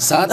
7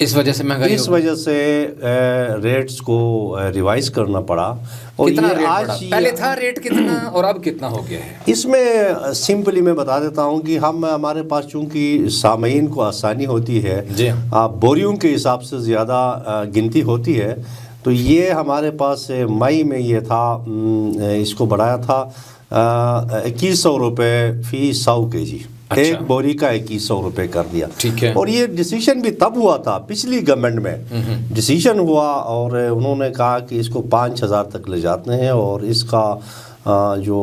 اس وجہ سے مہنگائی اس وجہ سے ریٹس کو ریوائز کرنا پڑا. اور کتنا یہ ریٹ آج بڑھا؟ پہلے تھا ریٹ کتنا اور اب کتنا ہو گیا ہے؟ اس میں سمپلی میں بتا دیتا ہوں کہ ہمارے پاس چونکہ سامعین کو آسانی ہوتی ہے، جی بوریوں کے حساب سے زیادہ گنتی ہوتی ہے، تو یہ ہمارے پاس مئی میں یہ تھا، اس کو بڑھایا تھا 2100 روپے فی 100 kg. ایک بوری کا 2100 روپے کر دیا. ٹھیک ہے. اور یہ ڈیسیشن بھی تب ہوا تھا، پچھلی گورنمنٹ میں ڈیسیشن ہوا اور انہوں نے کہا کہ اس کو 5000 تک لے جاتے ہیں، اور اس کا جو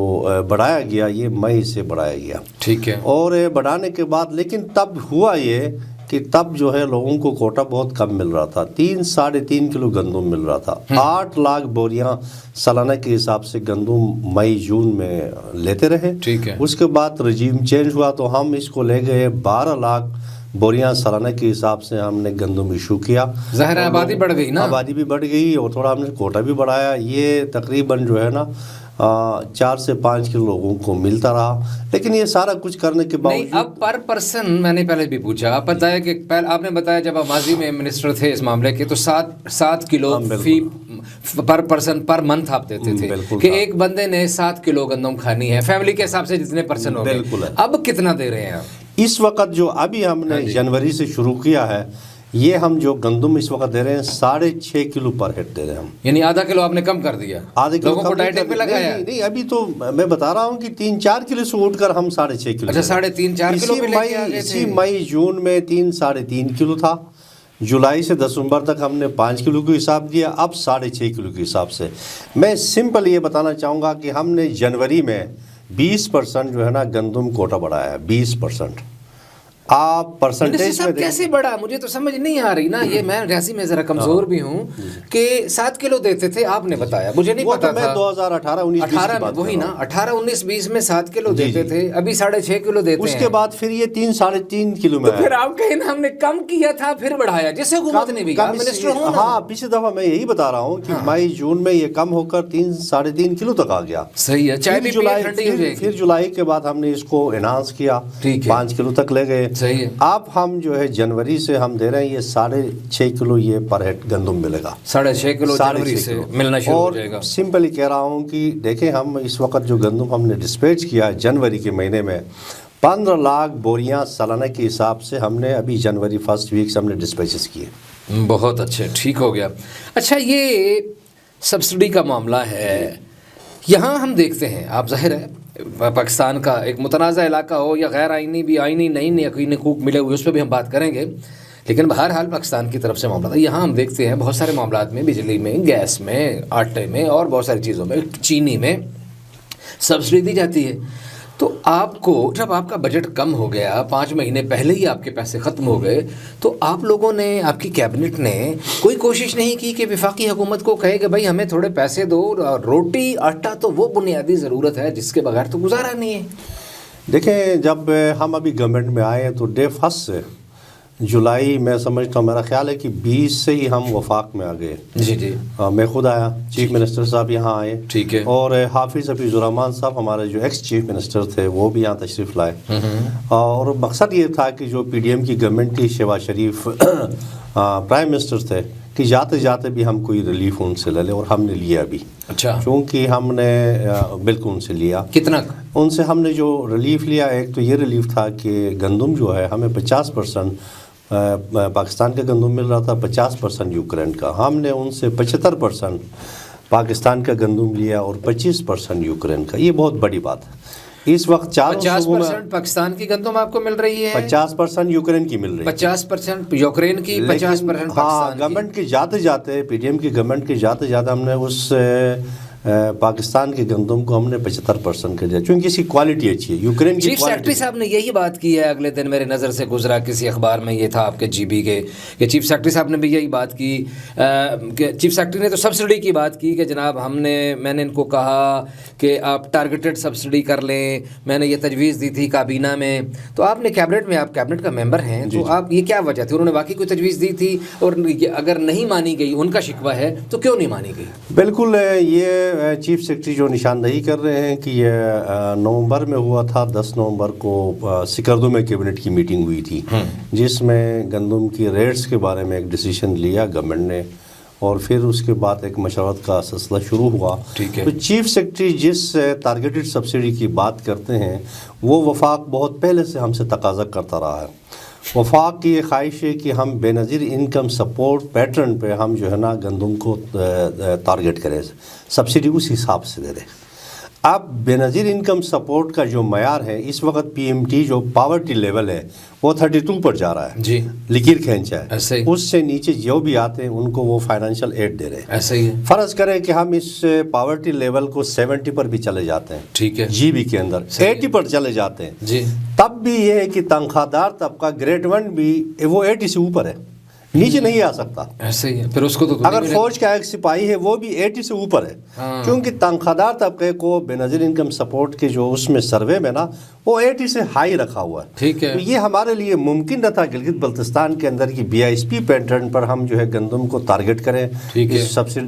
بڑھایا گیا یہ مئی سے بڑھایا گیا. ٹھیک ہے. اور بڑھانے کے بعد لیکن تب ہوا یہ کہ تب جو ہے لوگوں کو کوٹا بہت کم مل رہا تھا. 3-3.5 کلو گندم مل رہا تھا. 8 لاکھ بوریاں سالانہ کے حساب سے گندم مئی جون میں لیتے رہے. ٹھیک ہے. اس کے بعد رجیم چینج ہوا تو ہم اس کو لے گئے 12 لاکھ بوریاں سالانہ کے حساب سے ہم نے گندم ایشو کیا. ظاہر ہے آبادی بڑھ گئی نا، آبادی بھی بڑھ گئی اور تھوڑا ہم نے کوٹا بھی بڑھایا. یہ تقریباً جو ہے نا 4 سے 5 کلو لوگوں کو ملتا رہا. لیکن یہ سارا کچھ کرنے کے نہیں باوجود اب پر پرسن میں نے پہلے بھی پوچھا، آپ بتایا کہ آپ نے بتایا جب آپ ماضی میں منسٹر تھے اس معاملے کے تو 7 کلو فی پر پرسن پر منتھ آپ دیتے تھے کہ ایک بندے نے 7 کلو گندم کھانی ہے فیملی کے حساب سے جتنے پرسن ہو گئے. اب کتنا دے رہے ہیں آپ اس وقت؟ جو ابھی ہم نے جنوری سے شروع کیا ہے یہ ہم جو گندم اس وقت دے رہے ہیں 6.5 کلو پر ہیڈ دے رہے ہیں ہم. یعنی آدھا کلو آپ نے کم کر دیا، آدھے کلو لوگوں کو ڈائٹنگ پہ لگایا؟ نہیں ابھی تو میں بتا رہا ہوں کہ 3-4 کلو سے اٹھ کر ہم 6.5 کلو. اچھا 3.5-4 کلو پہ لے کے آ گئے تھے. اسی مئی جون میں 3-3.5 کلو تھا. جولائی سے دسمبر تک ہم نے 5 کلو کا حساب دیا، اب 6.5 کلو کے حساب سے. میں سمپل یہ بتانا چاہوں گا کہ ہم نے جنوری میں 20% جو ہے نا گندم کوٹا بڑھایا ہے. 20% آپ پرسنٹیج میں کیسے بڑھا؟ مجھے تو سمجھ نہیں آ رہی نا. یہ میں ریاضی میں ذرا کمزور بھی ہوں کہ 7 کلو دیتے تھے آپ نے بتایا، مجھے نہیں پتا تھا. 2018-19 وہی نا 18-19-20 میں 7 کلو دیتے تھے، ابھی 6.5 کلو دیتے ہیں. اس کے بعد پھر یہ 3-3.5 کلو میں پھر آپ کہیں نا ہم نے کم کیا تھا پھر بڑھایا جیسے حکومت نے بھی کہا. منسٹر ہوں. ہاں پچھلی دفعہ میں یہی بتا رہا ہوں کہ مئی جون میں یہ کم ہو کر 3-3.5 کلو تک آ گیا. صحیح ہے. چائے بھی ٹھنڈی ہو جائے گی. پھر جولائی کے بعد ہم نے اس کو انہانس کیا، 5 کلو تک لے گئے. صحیح ہے. اب ہم جو ہے جنوری سے ہم دے رہے ہیں یہ 6.5 کلو یہ پر ہیڈ گندم ملے گا. 6.5 کلو جنوری سے ملنا شروع ہو جائے گا. اور سمپلی کہہ رہا ہوں کہ دیکھیں ہم اس وقت جو گندم ہم نے ڈسپیچ کیا ہے جنوری کے مہینے میں 15 لاکھ بوریاں سالانہ کے حساب سے ہم نے ابھی جنوری فرسٹ ویک سے ہم نے ڈسپیچز کیے. بہت اچھے، ٹھیک ہو گیا. اچھا یہ سبسڈی کا معاملہ ہے، یہاں ہم دیکھتے ہیں آپ ظاہر ہے پاکستان کا ایک متنازع علاقہ ہو یا غیر آئینی بھی آئینی نہیں حقوق ملے ہوئے اس پہ بھی ہم بات کریں گے، لیکن بہرحال پاکستان کی طرف سے معاملات یہاں ہم دیکھتے ہیں بہت سارے معاملات میں، بجلی میں، گیس میں، آٹے میں اور بہت ساری چیزوں میں، چینی میں سبسڈی دی جاتی ہے. تو آپ کو جب آپ کا بجٹ کم ہو گیا، 5 مہینے پہلے ہی آپ کے پیسے ختم ہو گئے، تو آپ لوگوں نے، آپ کی کیبنٹ نے کوئی کوشش نہیں کی کہ وفاقی حکومت کو کہے کہ بھائی ہمیں تھوڑے پیسے دو، روٹی آٹا تو وہ بنیادی ضرورت ہے جس کے بغیر تو گزارا نہیں ہے. دیکھیں جب ہم ابھی گورنمنٹ میں آئے تو ڈے فرسٹ سے جولائی میں سمجھتا ہوں، میرا خیال ہے کہ 20 سے ہی ہم وفاق میں آ گئے. جی میں خود آیا، چیف منسٹر صاحب یہاں آئے. ٹھیک ہے. اور حافظ حفیظ الرحمان صاحب ہمارے جو ایکس چیف منسٹر تھے وہ بھی یہاں تشریف لائے. اور مقصد یہ تھا کہ جو پی ڈی ایم کی گورنمنٹ تھی، شہباز شریف پرائم منسٹر تھے، کہ جاتے جاتے بھی ہم کوئی ریلیف ان سے لے لیں، اور ہم نے لیا بھی. اچھا. چونکہ ہم نے بالکل ان سے لیا. کتنا ان سے ہم نے جو ریلیف لیا؟ ایک تو یہ ریلیف تھا کہ گندم جو ہے ہمیں 50% پاکستان کا گندم مل رہا تھا، 50% یوکرین کا. ہم نے ان سے 75% پاکستان کا گندم لیا اور 25% یوکرین کا. یہ بہت بڑی بات ہے. اس وقت 50% پاکستان کی گندم آپ کو مل رہی ہے، 50% یوکرین کی مل رہی ہے، 50% یوکرین کی، 50% پاکستان کی. گورنمنٹ کے جاتے جاتے، پی ڈی ایم کی گورنمنٹ کے جاتے جاتے ہم نے اس پاکستان کے گندم کو ہم نے 75% کر دیا، چونکہ اس کی کوالٹی اچھی ہے. یوکرین کی چیف سیکرٹری صاحب نے یہی بات کی ہے، اگلے دن میرے نظر سے گزرا کسی اخبار میں یہ تھا آپ کے جی بی کے، کہ چیف سیکرٹری صاحب نے بھی یہی بات کی کہ چیف سیکرٹری نے تو سبسڈی کی بات کی کہ جناب میں نے ان کو کہا کہ آپ ٹارگیٹڈ سبسڈی کر لیں. میں نے یہ تجویز دی تھی کابینہ میں، تو آپ نے کیبنٹ میں، آپ کیبنٹ کا ممبر ہیں، تو آپ یہ کیا وجہ تھی؟ انہوں نے واقعی کوئی تجویز دی تھی؟ اور اگر نہیں مانی گئی، ان کا شکوہ ہے، تو کیوں نہیں مانی گئی؟ بالکل یہ چیف سیکرٹری جو نشاندہی کر رہے ہیں کہ یہ نومبر میں ہوا تھا، 10 نومبر کو سکردو میں کیبنٹ کی میٹنگ ہوئی تھی، جس میں گندم کی ریٹس کے بارے میں ایک ڈیسیشن لیا گورنمنٹ نے، اور پھر اس کے بعد ایک مشاورت کا سلسلہ شروع ہوا۔ تو چیف سیکرٹری جس ٹارگیٹڈ سبسڈی کی بات کرتے ہیں وہ وفاق بہت پہلے سے ہم سے تقاضا کرتا رہا ہے۔ وفاق کی یہ خواہش ہے کہ ہم بے نظیر انکم سپورٹ پیٹرن پہ ہم جو ہے نا گندم کو ٹارگیٹ کریں، سبسڈی اس حساب سے دے دیں۔ اب بے نظیر انکم سپورٹ کا جو معیار ہے اس وقت پی ایم ٹی جو پاورٹی لیول ہے وہ 32 پر جا رہا ہے، جی لکیر کھینچا ہے، ایسے ہی اس سے نیچے جو بھی آتے ہیں ان کو وہ فائنینشیل ایڈ دے رہے ہیں۔ ایسے ہی ہے، فرض کریں کہ ہم اس پاورٹی لیول کو 70 پر بھی چلے جاتے ہیں، ٹھیک ہے، جی بی کے اندر 80 پر چلے جاتے ہیں، جی تب بھی یہ ہے کہ تنخواہ دار طبقہ گریڈ 1 بھی وہ 80 سے اوپر ہے، نیچے نہیں آ سکتا۔ ایسے ہی ہے، پھر اس کو تو اگر فوج کا ایک سپاہی ہے وہ بھی 80 سے اوپر ہے، کیونکہ تنخواہ دار طبقے کو بے نظیر انکم سپورٹ کے جو اس میں سروے میں نا وہ 80 سے ہائی رکھا ہوا ہے۔ ٹھیک ہے، تو یہ ہمارے لیے ممکن نہ تھا گلگت بلتستان کے اندر کی B I S P pattern پر ہم جو ہے گندم کو ٹارگیٹ کریں،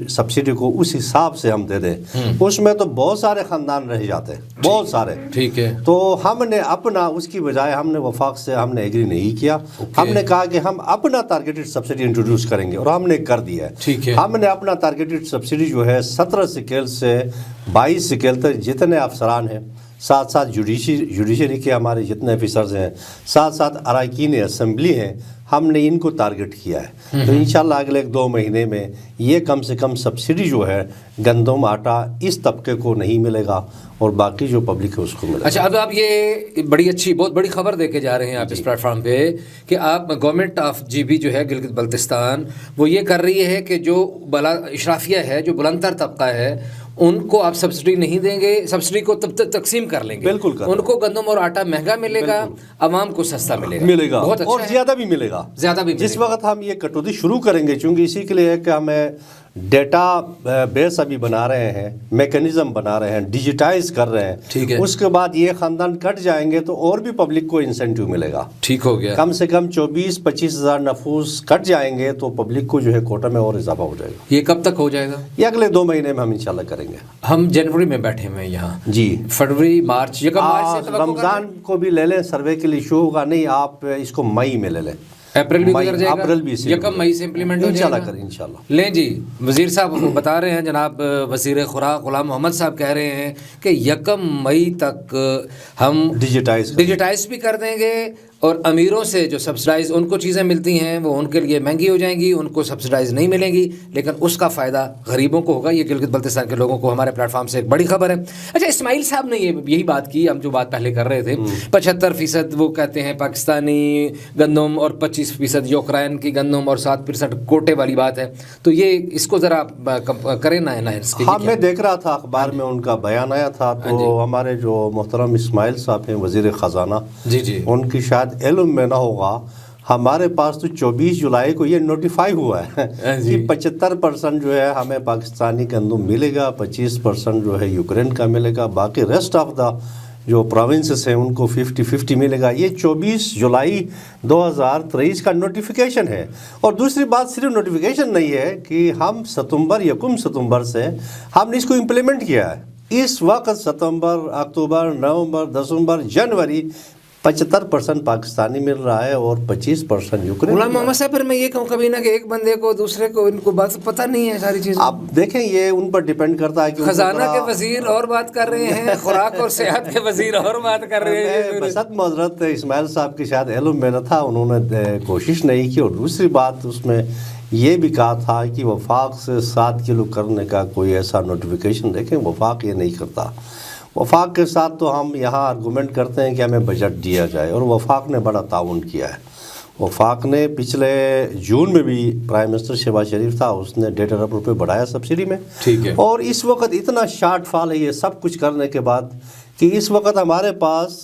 سبسڈی کو اس حساب سے ہم دے دیں۔ اس میں تو بہت سارے خاندان رہ جاتے ہیں، بہت سارے، ٹھیک ہے، تو ہم نے اپنا اس کی بجائے ہم نے وفاق سے ہم نے ایگری نہیں کیا، ہم نے کہا کہ ہم اپنا ٹارگیٹڈ سبسڈی انٹروڈیوس کریں گے، اور ہم نے کر دیا ہے۔ ٹھیک ہے، ہم نے اپنا ٹارگیٹڈ سبسڈی جو ہے 17 سکیل سے 22 سکیل تک جتنے افسران ہیں، ساتھ ساتھ جوڈیشری کے ہمارے جتنے آفیسرز ہیں، ساتھ ساتھ اراکین اسمبلی ہیں، ہم نے ان کو ٹارگٹ کیا ہے۔ تو انشاءاللہ اگلے 2 مہینے میں یہ کم سے کم سبسڈی جو ہے گندم آٹا اس طبقے کو نہیں ملے گا اور باقی جو پبلک ہے اس کو ملے گا۔ اچھا، اب آپ یہ بڑی اچھی بہت بڑی خبر دے کے جا رہے ہیں آپ اس پلیٹ فارم پہ کہ آپ گورنمنٹ آف جی بی جو ہے گلگت بلتستان وہ یہ کر رہی ہے کہ جو اشرافیہ ہے، جو بلند تر طبقہ ہے، ان کو آپ سبسڈی نہیں دیں گے، سبسڈی کو تقسیم کر لیں گے، بالکل ان کو گندم اور آٹا مہنگا ملے گا، عوام کو سستا ملے گا، بہت اچھا اور زیادہ بھی ملے گا، زیادہ بھی جس وقت ہم یہ کٹوتی شروع کریں گے، چونکہ اسی کے لیے ہے کہ ہمیں ڈیٹا بیس ابھی بنا رہے ہیں، میکنزم بنا رہے ہیں، ڈیجیٹائز کر رہے ہیں، ٹھیک ہے، اس کے بعد یہ خاندان کٹ جائیں گے تو اور بھی پبلک کو انسینٹیو ملے گا۔ ٹھیک ہو گیا، کم سے کم 24-25 ہزار نفوس کٹ جائیں گے تو پبلک کو جو ہے کوٹا میں اور اضافہ ہو جائے گا۔ یہ کب تک ہو جائے گا؟ یہ اگلے 2 مہینے میں ہم انشاءاللہ کریں گے۔ ہم جنوری میں بیٹھے ہوئے ہیں یہاں، جی فروری مارچ، رمضان کو بھی لے لیں، سروے کے لیے ایشو ہوگا، نہیں آپ اس کو مئی میں لے لیں، اپریل بھی گزر جائے گا، اپریل بھی یکم مئی سے امپلیمنٹ ہو جائے گا انشاءاللہ۔ لیں جی، وزیر صاحب بتا رہے ہیں، جناب وزیر خوراک غلام محمد صاحب کہہ رہے ہیں کہ یکم مئی تک ہم ڈیجیٹائز بھی کر دیں گے، اور امیروں سے جو سبسڈائز ان کو چیزیں ملتی ہیں وہ ان کے لیے مہنگی ہو جائیں گی، ان کو سبسڈائز نہیں ملیں گی، لیکن اس کا فائدہ غریبوں کو ہوگا۔ یہ گلگت بلتستان کے لوگوں کو ہمارے پلیٹ فارم سے ایک بڑی خبر ہے۔ اچھا، اسماعیل صاحب نے یہی بات کی، ہم جو بات پہلے کر رہے تھے، 75% وہ کہتے ہیں پاکستانی گندم اور 25% یوکرائن کی گندم اور 7% کوٹے والی بات ہے، تو یہ اس کو ذرا کریں نا۔ ہاں، میں دیکھ رہا تھا اخبار میں ان کا بیان آیا تھا، تو ہمارے جو محترم اسماعیل صاحب ہیں وزیر خزانہ، جی ان کی شاید علم میں نہ ہوگا، ہمارے پاس تو 24 جولائی کو یہ نوٹیفائی ہوا ہے کہ 75% جو ہے ہمیں پاکستانی گندم ملے گا، 25% جو ہے یوکرین کا ملے گا، باقی ریسٹ آف دا جو پروونسز ہیں ان کو 50-50 ملے گا۔ یہ 24 جولائی 2023 کا نوٹیفیکیشن ہے۔ اور دوسری بات صرف نوٹیفیکیشن نہیں ہے کہ ہم 1 ستمبر سے ہم نے اس کو امپلیمنٹ کیا ہے۔ اس وقت ستمبر، اکتوبر، نومبر، دسمبر، جنوری 75% پاکستانی مل رہا ہے اور 25% یوکرین۔ غلام محمد صاحب، پھر میں یہ کہوں کبھی نہ کہ ایک بندے کو دوسرے کو ان کو بات پتہ نہیں ہے ساری چیزیں۔ آپ دیکھیں یہ ان پر ڈیپینڈ کرتا ہے کہ خزانہ کے وزیر اور بات کر رہے ہیں، خوراک اور صحت کے وزیر اور بات کر رہے ہیں۔ بسط معذرت، اسماعیل صاحب کی شاید علم میں نہ تھا، انہوں نے کوشش نہیں کی، اور دوسری بات اس میں یہ بھی کہا تھا کہ وفاق سے 7 کلو کرنے کا کوئی ایسا نوٹیفیکیشن، دیکھیں وفاق یہ نہیں کرتا۔ وفاق کے ساتھ تو ہم یہاں آرگومنٹ کرتے ہیں کہ ہمیں بجٹ دیا جائے، اور وفاق نے بڑا تعاون کیا ہے۔ وفاق نے پچھلے جون میں بھی پرائم منسٹر شہباز شریف تھا، اس نے 1.5 ارب روپے بڑھایا سبسڈی میں، ٹھیک ہے، اور اس وقت اتنا شارٹ فال ہے یہ سب کچھ کرنے کے بعد کہ اس وقت ہمارے پاس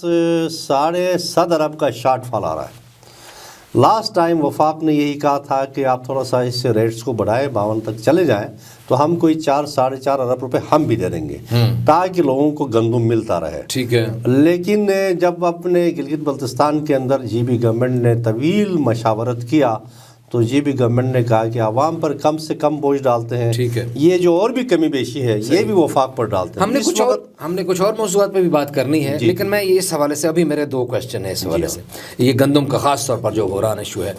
7.5 ارب کا شارٹ فال آ رہا ہے۔ لاسٹ ٹائم وفاق نے یہی کہا تھا کہ آپ تھوڑا سا اس سے ریٹس کو بڑھائیں، 52 تک چلے جائیں تو ہم کوئی 4-4.5 ارب روپے ہم بھی دے دیں گے تاکہ لوگوں کو گندم ملتا رہے، ٹھیک ہے۔ لیکن جب اپنے گلگت بلتستان کے اندر جی بی گورنمنٹ نے طویل مشاورت کیا تو یہ بھی گورنمنٹ نے کہا کہ عوام پر کم سے کم بوجھ ڈالتے ہیں. ٹھیک ہے. یہ جو اور بھی کمی بیشی ہے یہ بھی وفاق پر ڈالتے ہیں. ہم نے کچھ اور موضوعات پہ بھی بات کرنی ہے, لیکن میں اس حوالے سے ابھی میرے 2 کوشچن ہیں اس حوالے سے. یہ گندم کا خاص طور پر جو بحران ایشو ہے,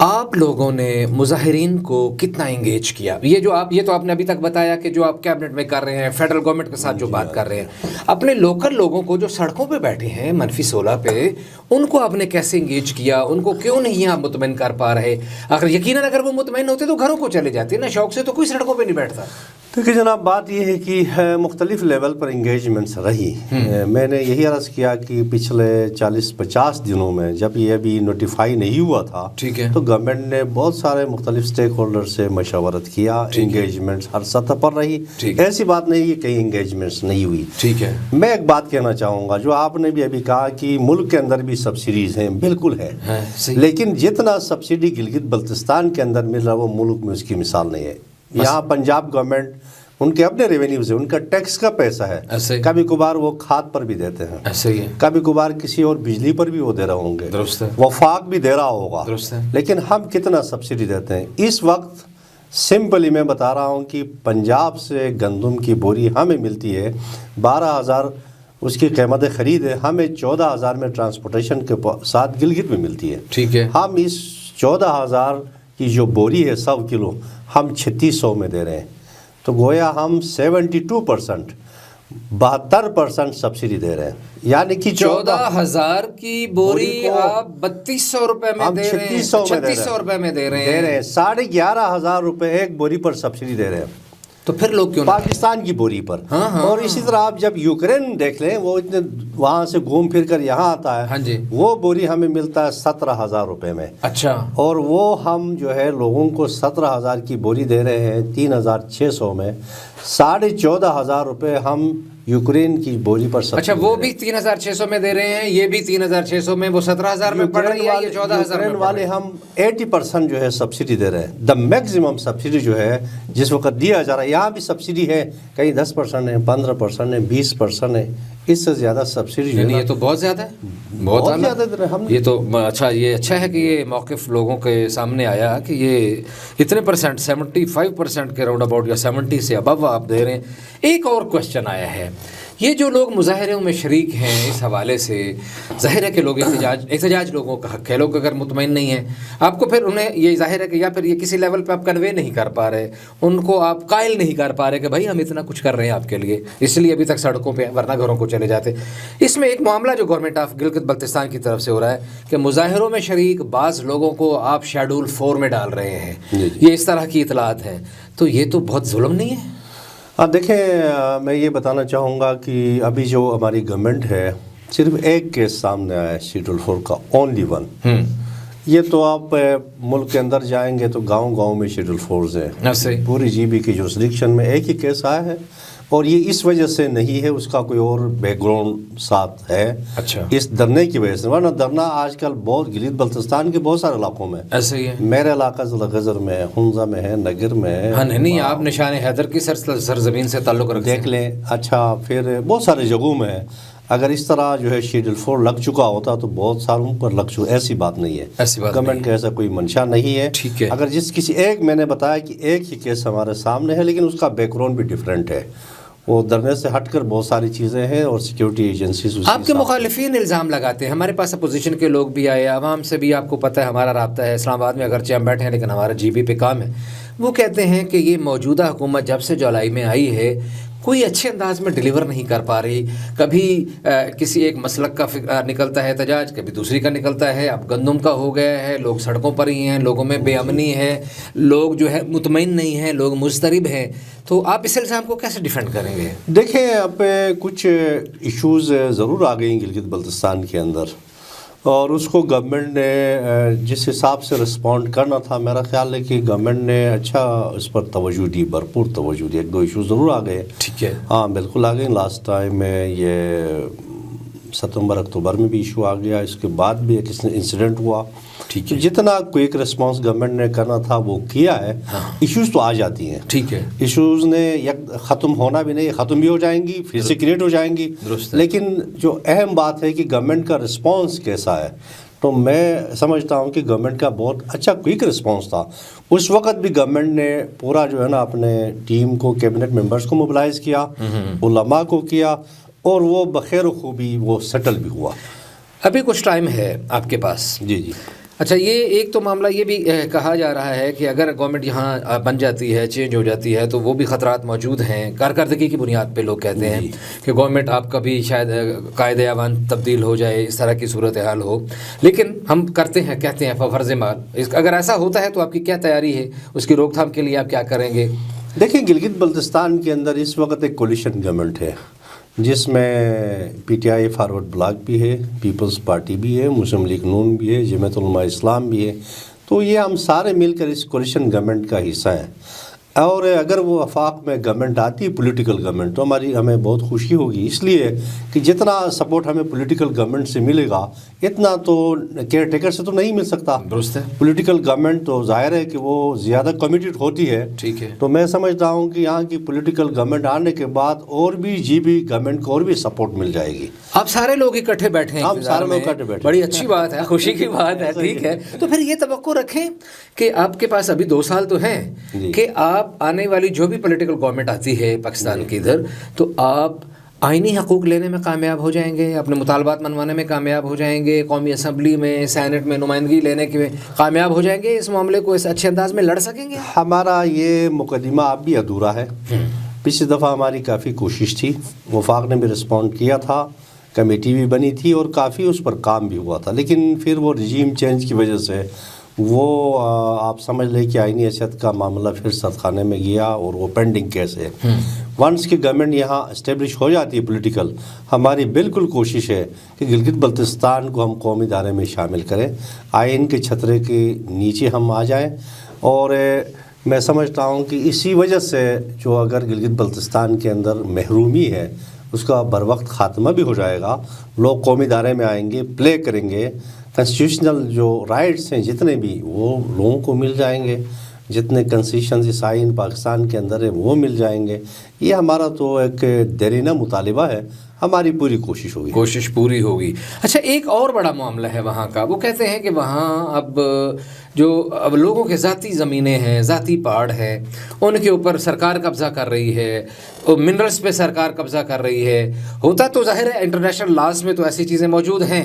آپ لوگوں نے مظاہرین کو کتنا انگیج کیا؟ یہ تو آپ نے ابھی تک بتایا کہ جو آپ کیبنٹ میں کر رہے ہیں, فیڈرل گورنمنٹ کے ساتھ جو بات کر رہے ہیں, اپنے لوکل لوگوں کو جو سڑکوں پہ بیٹھے ہیں منفی 16 پہ, ان کو آپ نے کیسے انگیج کیا؟ ان کو کیوں نہیں آپ مطمئن کر پا رہے؟ یقیناً اگر وہ مطمئن ہوتے تو گھروں کو چلے جاتے نا, شوق سے تو کوئی سڑکوں پہ نہیں بیٹھتا. دیکھیے جناب, بات یہ ہے کہ مختلف لیول پر انگیجمنٹس رہی. میں نے یہی عرض کیا کہ پچھلے 40-50 دنوں میں جب یہ ابھی نوٹیفائی نہیں ہوا تھا, ٹھیک ہے, تو گورنمنٹ نے بہت سارے مختلف سٹیک ہولڈر سے مشاورت کیا. انگیجمنٹس ہر سطح پر رہی. ایسی بات نہیں کہ کئی انگیجمنٹس نہیں ہوئی. ٹھیک ہے. میں ایک بات کہنا چاہوں گا, جو آپ نے بھی ابھی کہا کہ ملک کے اندر بھی سبسڈیز ہیں, بالکل ہے, لیکن جتنا سبسڈی گلگت بلتستان کے اندر مل رہا وہ ملک میں اس کی مثال نہیں ہے. یہاں پنجاب گورنمنٹ ان کے اپنے ریونیوز ہیں, ان کا ٹیکس کا پیسہ ہے, کبھی کبھار وہ کھاد پر بھی دیتے ہیں, کبھی کبھار کسی اور بجلی پر بھی وہ دے رہے ہوں گے, وفاق بھی دے رہا ہوگا, لیکن ہم کتنا سبسڈی دیتے ہیں اس وقت؟ سمپلی میں بتا رہا ہوں کہ پنجاب سے گندم کی بوری ہمیں ملتی ہے 12,000 اس کی قیمت خرید ہے, ہمیں 14,000 میں ٹرانسپورٹیشن کے ساتھ گلگت میں ملتی ہے. ٹھیک ہے. ہم اس 14,000 کی جو بوری ہے 100 کلو ہم 3600 میں دے رہے ہیں, تو گویا ہم 72% 72% سبسڈی دے رہے ہیں. یعنی کہ 14,000 کی بوری آپ 3200 روپے میں دے رہے ہیں, 3600 روپے میں دے رہے ہیں, 11,500 روپے ایک بوری پر سبسڈی دے رہے ہیں. تو پھر لوگ کیوں پاکستان کی بوری پر. اور اسی طرح آپ جب یوکرین دیکھ لیں, وہ اتنے وہاں سے گھوم پھر کر یہاں آتا ہے, وہ بوری ہمیں ملتا ہے 17,000 روپے میں. اچھا. اور وہ ہم جو ہے لوگوں کو 17,000 کی بوری دے رہے ہیں 3,600 میں, 14,500 روپے ہم یوکرین کی بوری پر سبسڈی. اچھا, وہ بھی 3,600 میں دے رہے ہیں, یہ بھی 3,600 میں, وہ 17,000 میں پڑ رہی ہے, یہ 14,000 میں والے ہم 80% جو ہے سبسڈی دے رہے ہیں. دا میکسیمم سبسڈی جو ہے جس وقت دیا جا رہا ہے, یہاں بھی سبسڈی ہے, کہیں 10% ہے, 15% ہے, 20% ہے, اس سے زیادہ سبسڈی. یہ تو بہت زیادہ ہے, بہت زیادہ. یہ تو اچھا ہے کہ یہ موقف لوگوں کے سامنے آیا کہ یہ اتنے پرسنٹ 75% کے راؤنڈ اباؤٹ یا 70 سے ابو آپ دے رہے ہیں. ایک اور کوشچن آیا ہے, یہ جو لوگ مظاہروں میں شریک ہیں اس حوالے سے ظاہر ہے کہ لوگ احتجاج لوگوں کا حق ہے, لوگ اگر مطمئن نہیں ہیں آپ کو, پھر انہیں یہ ظاہر ہے کہ یا پھر یہ کسی لیول پہ آپ کنوے نہیں کر پا رہے, ان کو آپ قائل نہیں کر پا رہے کہ بھائی ہم اتنا کچھ کر رہے ہیں آپ کے لیے, اس لیے ابھی تک سڑکوں پہ, ورنہ گھروں کو چلے جاتے. اس میں ایک معاملہ جو گورنمنٹ آف گلگت بلتستان کی طرف سے ہو رہا ہے کہ مظاہروں میں شریک بعض لوگوں کو آپ شیڈول 4 میں ڈال رہے ہیں, یہ اس طرح کی اطلاعات ہیں, تو یہ تو بہت ظلم نہیں ہے؟ دیکھیں, میں یہ بتانا چاہوں گا کہ ابھی جو ہماری گورنمنٹ ہے صرف ایک کیس سامنے آیا ہے شیڈول 4 کا, اونلی 1. یہ تو آپ ملک کے اندر جائیں گے تو گاؤں گاؤں میں شیڈول 4 ہیں, پوری جی بی کی جورسڈکشن میں ایک ہی کیس آیا ہے, اور یہ اس وجہ سے نہیں ہے, اس کا کوئی اور بیک گراؤنڈ ساتھ ہے. اچھا. اس دھرنے کی وجہ سے, ورنہ دھرنا آج کل بہت گلگت بلتستان کے بہت سارے علاقوں میں ایسے ہی ہے. میرے علاقہ ضلع غزر میں ہے, حنزہ میں ہے, نگر میں ہے. ہاں نہیں, آپ نشان حیدر کی سرزمین سے تعلق رکھتے دیکھ لیں. اچھا, پھر بہت سارے جگہوں میں ہے. اگر اس طرح جو ہے شیڈول 4 لگ چکا ہوتا تو بہت ساروں پر لگ چکا, ایسی بات نہیں ہے. گورنمنٹ کا ایسا کوئی منشا نہیں ہے. ٹھیک ہے. اگر کسی ایک, میں نے بتایا کہ ایک ہی کیس ہمارے سامنے ہے, لیکن اس کا بیک گراؤنڈ بھی ڈفرینٹ ہے, وہ دھرنے سے ہٹ کر بہت ساری چیزیں ہیں, اور سیکیورٹی ایجنسیز. آپ کے مخالفین الزام لگاتے ہیں, ہمارے پاس اپوزیشن کے لوگ بھی آئے, عوام سے بھی آپ کو پتہ ہے ہمارا رابطہ ہے, اسلام آباد میں اگرچہ ہم بیٹھے ہیں لیکن ہمارا جی بی پہ کام ہے. وہ کہتے ہیں کہ یہ موجودہ حکومت جب سے جولائی میں آئی ہے کوئی اچھے انداز میں ڈیلیور نہیں کر پا رہی. کبھی کسی ایک مسلک کا نکلتا ہے احتجاج, کبھی دوسری کا نکلتا ہے. اب گندم کا ہو گیا ہے, لوگ سڑکوں پر ہی ہیں, لوگوں میں بے امنی ہے, لوگ جو ہے مطمئن نہیں ہیں, لوگ مضطرب ہیں. تو آپ اس الزام کو کیسے ڈیفینڈ کریں گے؟ دیکھیں, اب کچھ ایشوز ضرور آ گئی گلگت بلتستان کے اندر, اور اس کو گورنمنٹ نے جس حساب سے رسپونڈ کرنا تھا, میرا خیال ہے کہ گورنمنٹ نے اچھا اس پر توجہ دی, بھرپور توجہ دی. 1-2 ایشو ضرور آ گئے. ٹھیک ہے. ہاں بالکل آ گئے. لاسٹ ٹائم میں یہ ستمبر اکتوبر میں بھی ایشو آ گیا, اس کے بعد بھی ایک انسیڈنٹ ہوا. ٹھیک ہے. جتنا کوئک رسپانس گورنمنٹ نے کرنا تھا وہ کیا ہے. ایشوز تو آ جاتی ہیں. ٹھیک ہے. ایشوز نے ختم ہونا بھی نہیں, ختم بھی ہو جائیں گی, پھر سے کریٹ ہو جائیں گی. لیکن جو اہم بات ہے کہ گورنمنٹ کا رسپانس کیسا ہے. تو میں سمجھتا ہوں کہ گورنمنٹ کا بہت اچھا کوئک رسپانس تھا. اس وقت بھی گورنمنٹ نے پورا جو ہے نا اپنے ٹیم کو، کیبنٹ ممبرس کو موبلائز کیا، علماء کو کیا، اور وہ بخیر و خوبی وہ سیٹل بھی ہوا. ابھی کچھ ٹائم ہے آپ کے پاس. جی جی. اچھا، یہ ایک تو معاملہ یہ بھی کہا جا رہا ہے کہ اگر گورنمنٹ یہاں بن جاتی ہے، چینج ہو جاتی ہے، تو وہ بھی خطرات موجود ہیں. کارکردگی کی بنیاد پہ لوگ کہتے ہیں کہ گورنمنٹ آپ کا بھی شاید قائد اعوان تبدیل ہو جائے، اس طرح کی صورتحال ہو. لیکن ہم کہتے ہیں فرض مال، اگر ایسا ہوتا ہے تو آپ کی کیا تیاری ہے؟ اس کی روک تھام کے لیے آپ کیا کریں گے؟ دیکھیں، گلگت بلتستان کے اندر اس وقت ایک کولیشن گورنمنٹ ہے، جس میں P T I forward block بھی ہے، پیپلز پارٹی بھی ہے، مسلم لیگ نون بھی ہے، جمعیت علماء اسلام بھی ہے. تو یہ ہم سارے مل کر اس کولیشن گورنمنٹ کا حصہ ہیں. اور اگر وہ وفاق میں گورنمنٹ آتی ہے، پولیٹیکل گورنمنٹ، تو ہمیں بہت خوشی ہوگی، اس لیے کہ جتنا سپورٹ ہمیں پولیٹیکل گورنمنٹ سے ملے گا اتنا تو کیئر ٹیکر سے تو نہیں مل سکتا. درست ہے. پولیٹیکل گورنمنٹ تو ظاہر ہے کہ وہ زیادہ کمیٹڈ ہوتی ہے. ٹھیک ہے. تو میں سمجھتا ہوں کہ یہاں کی پولیٹیکل گورنمنٹ آنے کے بعد اور بھی گورنمنٹ کو اور بھی سپورٹ مل جائے گی. آپ سارے لوگ اکٹھے بیٹھے ہیں. ہم سارے لوگ اکٹھے بیٹھے. بڑی اچھی بات ہے، خوشی کی بات ہے. ٹھیک ہے. تو پھر یہ توقع رکھیں کہ آپ کے پاس ابھی 2 سال تو ہیں کہ آپ آنے والی جو بھی پولیٹیکل گورنمنٹ آتی ہے پاکستان کی ادھر، تو آپ آئینی حقوق لینے میں کامیاب ہو جائیں گے، اپنے مطالبات منوانے میں کامیاب ہو جائیں گے، قومی اسمبلی میں، سینٹ میں نمائندگی لینے کے کامیاب ہو جائیں گے، اس معاملے کو اس اچھے انداز میں لڑ سکیں گے. ہمارا یہ مقدمہ اب بھی ادھورا ہے. پچھلی دفعہ ہماری کافی کوشش تھی، وفاق نے بھی رسپونڈ کیا تھا، کمیٹی بھی بنی تھی اور کافی اس پر کام بھی ہوا تھا. لیکن پھر وہ رجیم چینج کی وجہ سے وہ آپ سمجھ لیں کہ آئینی حیثیت کا معاملہ پھر سرخانے میں گیا اور وہ پینڈنگ کیس ہے. ونس کی گورنمنٹ یہاں اسٹیبلش ہو جاتی ہے پولیٹیکل، ہماری بالکل کوشش ہے کہ گلگت بلتستان کو ہم قومی ادارے میں شامل کریں، آئین کے چھترے کے نیچے ہم آ جائیں. اور میں سمجھتا ہوں کہ اسی وجہ سے جو اگر گلگت بلتستان کے اندر محرومی ہے اس کا بر وقت خاتمہ بھی ہو جائے گا. لوگ قومی ادارے میں آئیں گے، پلے کریں گے، کنسٹیٹیوشنل جو رائٹس ہیں جتنے بھی وہ لوگوں کو مل جائیں گے، جتنے کنسیشنز اس آئین پاکستان کے اندر ہیں وہ مل جائیں گے. یہ ہمارا تو ایک دیرینہ مطالبہ ہے، ہماری پوری کوشش ہوگی. کوشش پوری ہوگی. اچھا، ایک اور بڑا معاملہ ہے وہاں کا. وہ کہتے ہیں کہ وہاں اب لوگوں کے ذاتی زمینیں ہیں، ذاتی پہاڑ ہیں، ان کے اوپر سرکار قبضہ کر رہی ہے، منرلز پہ سرکار قبضہ کر رہی ہے. ہوتا تو ظاہر ہے انٹرنیشنل لاز میں تو ایسی چیزیں موجود ہیں،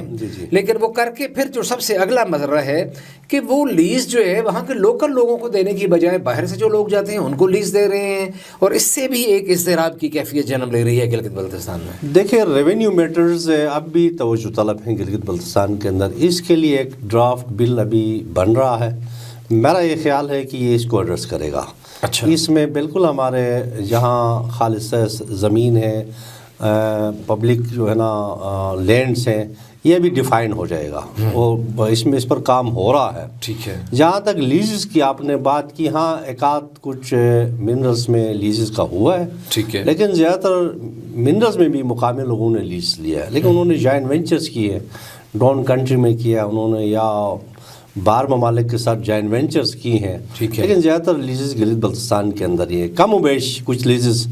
لیکن وہ کر کے پھر جو سب سے اگلا مسئلہ ہے کہ وہ لیز جو ہے وہاں کے لوکل لوگوں کو دینے کی بجائے باہر سے جو لوگ جاتے ہیں ان کو لیز دے رہے ہیں، اور اس سے بھی ایک اضطراب کی کیفیت جنم لے رہی ہے گلگت بلتستان میں. دیکھیں، ریونیو میٹرز اب بھی توجہ طلب ہیں گلگت بلتستان کے اندر. اس کے لیے ایک ڈرافٹ بل ابھی بن رہا ہے. میرا یہ خیال ہے کہ یہ اس کو ایڈریس کرے گا. اچھا. اس میں بالکل ہمارے جہاں خالص زمین ہے، پبلک جو ہے نا لینڈس ہیں، یہ بھی ڈیفائن ہو جائے گا اور اس پر کام ہو رہا ہے. ٹھیک ہے. جہاں تک لیزز کی آپ نے بات کی، ہاں ایک آدھ کچھ منرلز میں لیزز کا ہوا ہے. ٹھیک ہے. لیکن زیادہ تر منرلز میں بھی مقامی لوگوں نے لیز لیا ہے، لیکن انہوں نے جوائنٹ وینچرز کیے، ڈون کنٹری میں کیا انہوں نے، یا باہر ممالک کے ساتھ جوائنٹ وینچرز کی ہیں. لیکن زیادہ تر لیزز گلگت بلتستان کے اندر ہی ہے. کم و بیش کچھ لیزز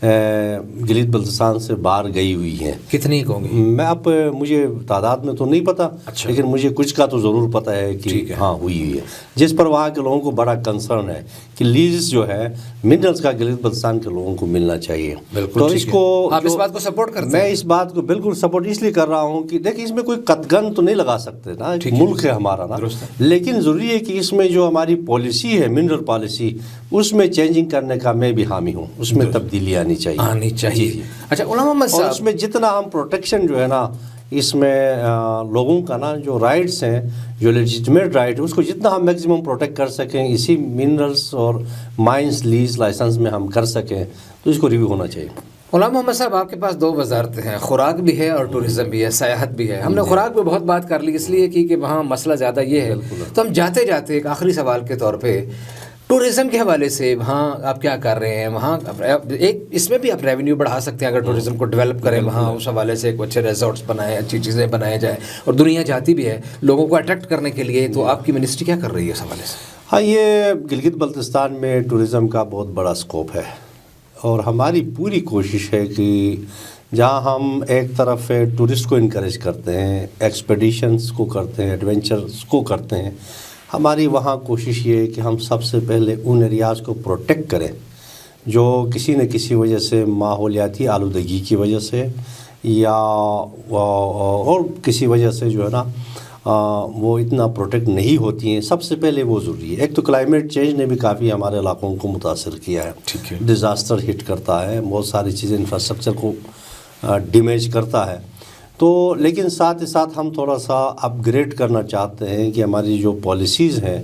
گلگت بلتستان سے باہر گئی ہوئی ہیں. کتنی ہوں گی؟ میں اب مجھے تعداد میں تو نہیں پتا. اچھا. لیکن مجھے کچھ کا تو ضرور پتہ ہے کہ ہاں ہوئی ہے، جس پر وہاں کے لوگوں کو بڑا کنسرن ہے کہ لیز جو ہے منرلز کا گلگت بلتستان کے لوگوں کو ملنا چاہیے. بالکل. تو اس کو آپ اس بات کو سپورٹ کرتے ہیں؟ میں اس بات کو بالکل سپورٹ اس لیے کر رہا ہوں کہ دیکھیں، اس میں کوئی قطغن تو نہیں لگا سکتے نا، ملک ہے ہمارا نا. لیکن ضروری ہے کہ اس میں جو ہماری پالیسی ہے، منرل پالیسی، اس میں چینجنگ کرنے کا میں بھی حامی ہوں. اس میں تبدیلی آنی چاہیے. اچھا، علامہ محمد صاحب، اس میں جتنا ہم پروٹیکشن جو ہے نا، اس میں لوگوں کا نا جو رائٹس ہیں، جو لیجیٹمیٹ رائٹ، اس کو جتنا ہم میکسیمم پروٹیکٹ کر سکیں اسی منرلز اور مائنس لیز لائسنس میں ہم کر سکیں، تو اس کو ریویو ہونا چاہیے. علامہ محمد صاحب، آپ کے پاس 2 وزارتیں ہیں، خوراک بھی ہے اور ٹورزم بھی ہے، سیاحت بھی ہے. ہم نے خوراک پہ بہت بات کر لی اس لیے کہ وہاں مسئلہ زیادہ یہ ہے. تو ہم جاتے جاتے ایک آخری سوال کے طور پہ ٹورزم کے حوالے سے وہاں آپ کیا کر رہے ہیں؟ وہاں ایک اس میں بھی آپ ریونیو بڑھا سکتے ہیں اگر ٹورزم کو ڈیولپ کریں وہاں، اس حوالے سے اچھے ریزورٹس بنائیں، اچھی چیزیں بنائے جائیں، اور دنیا جاتی بھی ہے لوگوں کو اٹریکٹ کرنے کے لیے. تو آپ کی منسٹری کیا کر رہی ہے اس حوالے سے؟ ہاں، یہ گلگت بلتستان میں ٹورزم کا بہت بڑا سکوپ ہے، اور ہماری پوری کوشش ہے کہ جہاں ہم ایک طرف ٹورسٹ کو انکریج کرتے ہیں، ایکسپیڈیشنز کو کرتے ہیں، ایڈونچرز کو کرتے ہیں، ہماری وہاں کوشش یہ ہے کہ ہم سب سے پہلے ان ایریاز کو پروٹیکٹ کریں جو کسی نہ کسی وجہ سے ماحولیاتی آلودگی کی وجہ سے یا اور کسی وجہ سے جو ہے نا وہ اتنا پروٹیکٹ نہیں ہوتی ہیں. سب سے پہلے وہ ضروری ہے. ایک تو کلائمیٹ چینج نے بھی کافی ہمارے علاقوں کو متاثر کیا ہے. ٹھیک ہے. ڈیزاسٹر ہٹ کرتا ہے، بہت ساری چیزیں انفراسٹرکچر کو ڈیمیج کرتا ہے. تو لیکن ساتھ ہی ساتھ ہم تھوڑا سا اپ گریڈ کرنا چاہتے ہیں کہ ہماری جو پالیسیز ہیں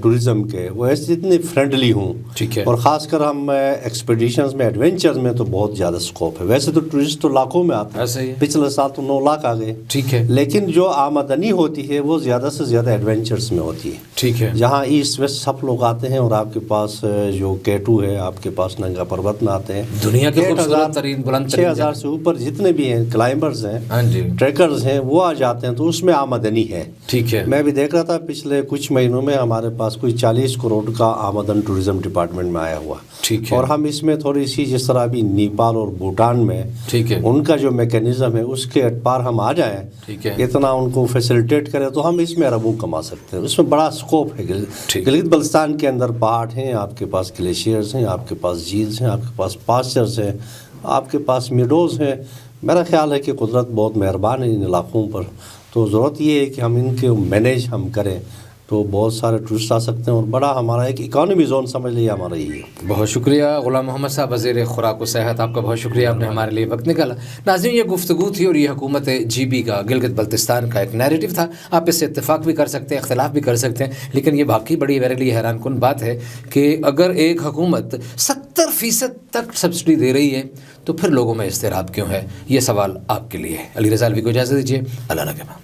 ٹورزم کے وہ ایسے اتنے فرینڈلی ہوں. ٹھیک ہے. اور خاص کر ہم ایکسپیڈیشنز میں، ایڈونچرز میں تو بہت زیادہ اسکوپ ہے. ویسے تو ٹورسٹ تو لاکھوں میں آتے ایسا ہی ہیں، ہے. پچھلے سال تو 9 لاکھ آ گئے. ٹھیک ہے. لیکن جو آمدنی ہوتی ہے وہ زیادہ سے زیادہ ایڈونچرز میں ہوتی ہے. ٹھیک ہے. جہاں ایسٹ ویسٹ سب لوگ آتے ہیں اور آپ کے پاس جو K2 ہے، آپ کے پاس ننگا پروت میں آتے ہیں. دنیا کے خوبصورت ترین بلند 6000 سے اوپر جتنے بھی ہیں کلائمبرز ہیں، ہاں جی، ٹریکرز ہیں، وہ آ جاتے ہیں. تو اس میں آمدنی ہے. ٹھیک ہے. میں بھی دیکھ رہا تھا پچھلے کچھ مہینوں میں ہمارے پاس کوئی 40 کروڑ کا آمدن ٹورزم ڈپارٹمنٹ میں آیا ہوا. ٹھیک ہے. اور ہم اس میں تھوڑی سی جس طرح بھی نیپال اور بھوٹان میں ٹھیک ہے ان کا جو میکینزم ہے اس کے پار ہم آ جائیں، ٹھیک ہے، اتنا ان کو فیسلٹیٹ کریں تو ہم اس میں اربوں کما سکتے ہیں. اس میں بڑا اسکوپ ہے. ٹھیک. گلگت بلتستان کے اندر پہاڑ ہیں، آپ کے پاس گلیشیئرز ہیں، آپ کے پاس جھیلز ہیں، آپ کے پاس پاسچرز ہیں، آپ کے پاس میڈوز ہیں. میرا خیال ہے کہ قدرت بہت مہربان ہے ان علاقوں پر. تو ضرورت یہ ہے کہ ہم ان کے مینیج ہم کریں تو بہت سارے ٹورسٹ آ سکتے ہیں اور بڑا ہمارا ایک اکانومی زون سمجھ لیے ہمارا یہ ہے. بہت شکریہ غلام محمد صاحب، وزیر خوراک و صحت. آپ کا بہت شکریہ، آپ نے ہمارے لیے وقت نکالا. ناظرین، یہ گفتگو تھی اور یہ حکومت GB کا گلگت بلتستان کا ایک نیریٹو تھا. آپ اس سے اتفاق بھی کر سکتے ہیں، اختلاف بھی کر سکتے ہیں، لیکن یہ واقعی بڑی میرے لیے حیران کن بات ہے کہ اگر ایک حکومت 70% تک سبسڈی دے رہی ہے تو پھر لوگوں میں اضطراب کیوں ہے؟ یہ سوال آپ کے لیے ہے. علی رضا الوی کو اجازت دیجیے. اللہ نگہبان.